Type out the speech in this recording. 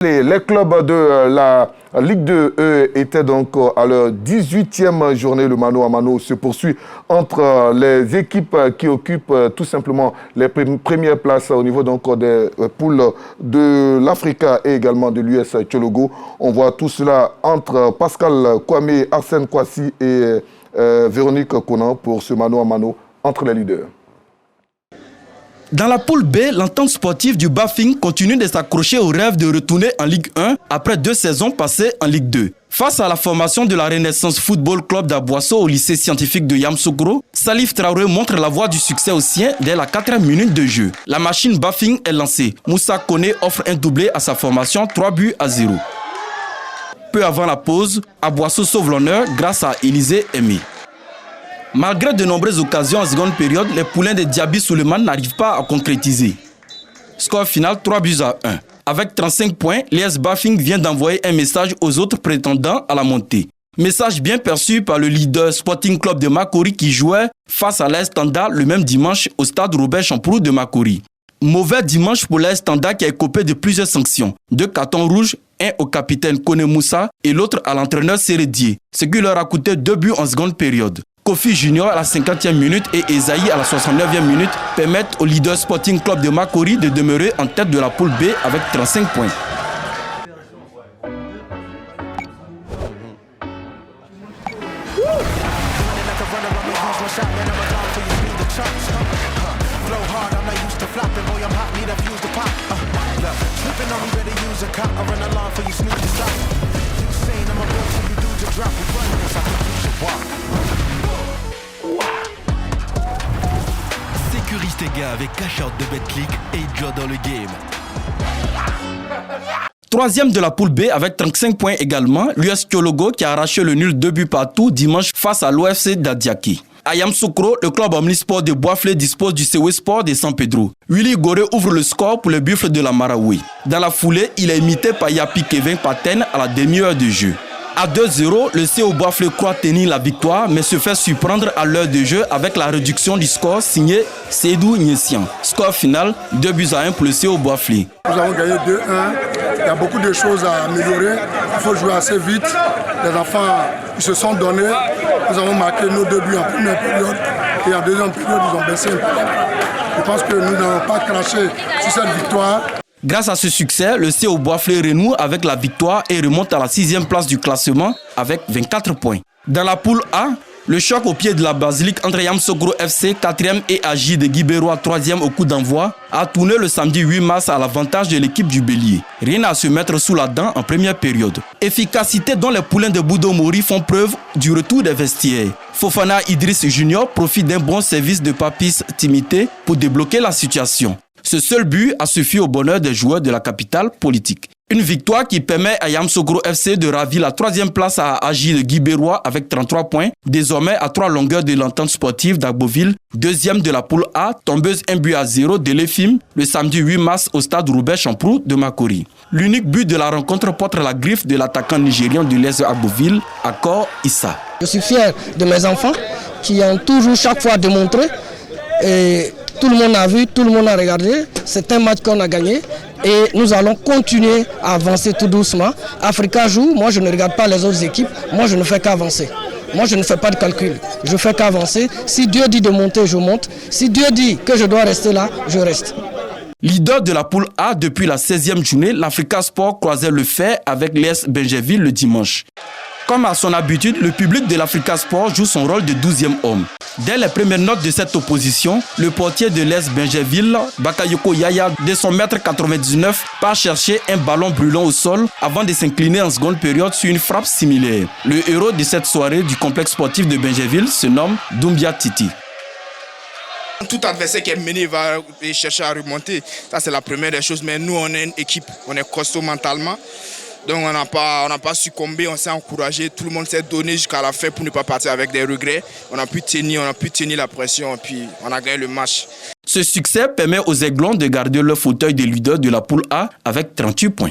Les clubs de la Ligue 2 étaient donc à leur 18e journée. Le mano à mano se poursuit entre les équipes qui occupent tout simplement les premières places au niveau donc des poules de l'Africa et également de l'US Tchologo. On voit tout cela entre Pascal Kwame, Arsène Kwasi et Véronique Conan pour ce mano à mano entre les leaders. Dans la poule B, l'entente sportive du Bafing continue de s'accrocher au rêve de retourner en Ligue 1 après 2 saisons passées en Ligue 2. Face à la formation de la Renaissance Football Club d'Aboisseau au lycée scientifique de Yamoussoukro, Salif Traoré montre la voie du succès aux siens dès la 4e minute de jeu. La machine Bafing est lancée. Moussa Koné offre un doublé à sa formation 3-0. Peu avant la pause, Aboisseau sauve l'honneur grâce à Élisée Aimé. Malgré de nombreuses occasions en seconde période, les poulains de Diaby Suleiman n'arrivent pas à concrétiser. Score final 3-1. Avec 35 points, l'ES Bafing vient d'envoyer un message aux autres prétendants à la montée. Message bien perçu par le leader Sporting Club de Makori qui jouait face à l'AS Standard le même dimanche au stade Robert Champroux de Makori. Mauvais dimanche pour l'AS Standard qui a écopé de plusieurs sanctions. 2 cartons rouges, un au capitaine Kone Moussa et l'autre à l'entraîneur Sérédier, ce qui leur a coûté 2 buts en seconde période. Kofi Junior à la 50e minute et Esaïe à la 69e minute permettent au leader Sporting Club de Makori de demeurer en tête de la poule B avec 35 points. Sécurise tes gars avec cash-out de BetClick et joue dans le game. 3e de la poule B avec 35 points également, l'US Tchologo qui a arraché le nul 2 buts partout dimanche face à l'OFC d'Adiaki. À Yamoussoukro, le club omnisport de Boisflé dispose du CW Sport de San Pedro. Willy Goré ouvre le score pour le buffle de la Maraoui. Dans la foulée, il est imité par Yapi Kevin Paten à la demi-heure de jeu. À 2-0, le CO Boisflé croit tenir la victoire, mais se fait surprendre à l'heure de jeu avec la réduction du score signé Seydou Nyessian. Score final, 2-1 pour le CO Boisflé. Nous avons gagné 2-1. Il y a beaucoup de choses à améliorer. Il faut jouer assez vite. Les enfants ils se sont donnés. Nous avons marqué nos 2 buts en première période. Et en deuxième période, ils ont baissé un peu. Je pense que nous n'avons pas craché sur cette victoire. Grâce à ce succès, le CO Boisflé renoue avec la victoire et remonte à la 6e place du classement avec 24 points. Dans la poule A, le choc au pied de la basilique entre Yamoussoukro FC 4e et AJ de Guibérois 3e au coup d'envoi a tourné le samedi 8 mars à l'avantage de l'équipe du Bélier. Rien à se mettre sous la dent en première période. Efficacité dont les poulains de Boudo Mori font preuve du retour des vestiaires. Fofana Idriss Junior profite d'un bon service de Papis Timité pour débloquer la situation. Ce seul but a suffi au bonheur des joueurs de la capitale politique. Une victoire qui permet à Yamoussoukro FC de ravir la 3e place à AJ de Guibérois avec 33 points, désormais à 3 longueurs de l'entente sportive d'Agboville, 2e de la poule A, tombeuse 1-0 de l'EFIM le samedi 8 mars au stade Robert Champroux de Makori. L'unique but de la rencontre porte la griffe de l'attaquant nigérian de l'Est Agboville, Akor Issa. Je suis fier de mes enfants qui ont toujours chaque fois démontré et tout le monde a vu, tout le monde a regardé. C'est un match qu'on a gagné et nous allons continuer à avancer tout doucement. Africa joue, moi je ne regarde pas les autres équipes, moi je ne fais qu'avancer. Moi je ne fais pas de calcul, je fais qu'avancer. Si Dieu dit de monter, je monte. Si Dieu dit que je dois rester là, je reste. Leader de la poule A depuis la 16e journée, l'Africa Sport croisait le fer avec l'ES Benjerville le dimanche. Comme à son habitude, le public de l'Africa Sport joue son rôle de 12e homme. Dès les premières notes de cette opposition, le portier de l'ES Benjerville, Bakayoko Yaya, de son mètre 99, part chercher un ballon brûlant au sol avant de s'incliner en seconde période sur une frappe similaire. Le héros de cette soirée du complexe sportif de Benjerville se nomme Doumbia Titi. Tout adversaire qui est mené va chercher à remonter. Ça, c'est la première des choses. Mais nous, on est une équipe, on est costaud mentalement. Donc, on n'a pas succombé, on s'est encouragé. Tout le monde s'est donné jusqu'à la fin pour ne pas partir avec des regrets. On a pu tenir la pression et puis on a gagné le match. Ce succès permet aux Aiglons de garder leur fauteuil de leader de la poule A avec 38 points.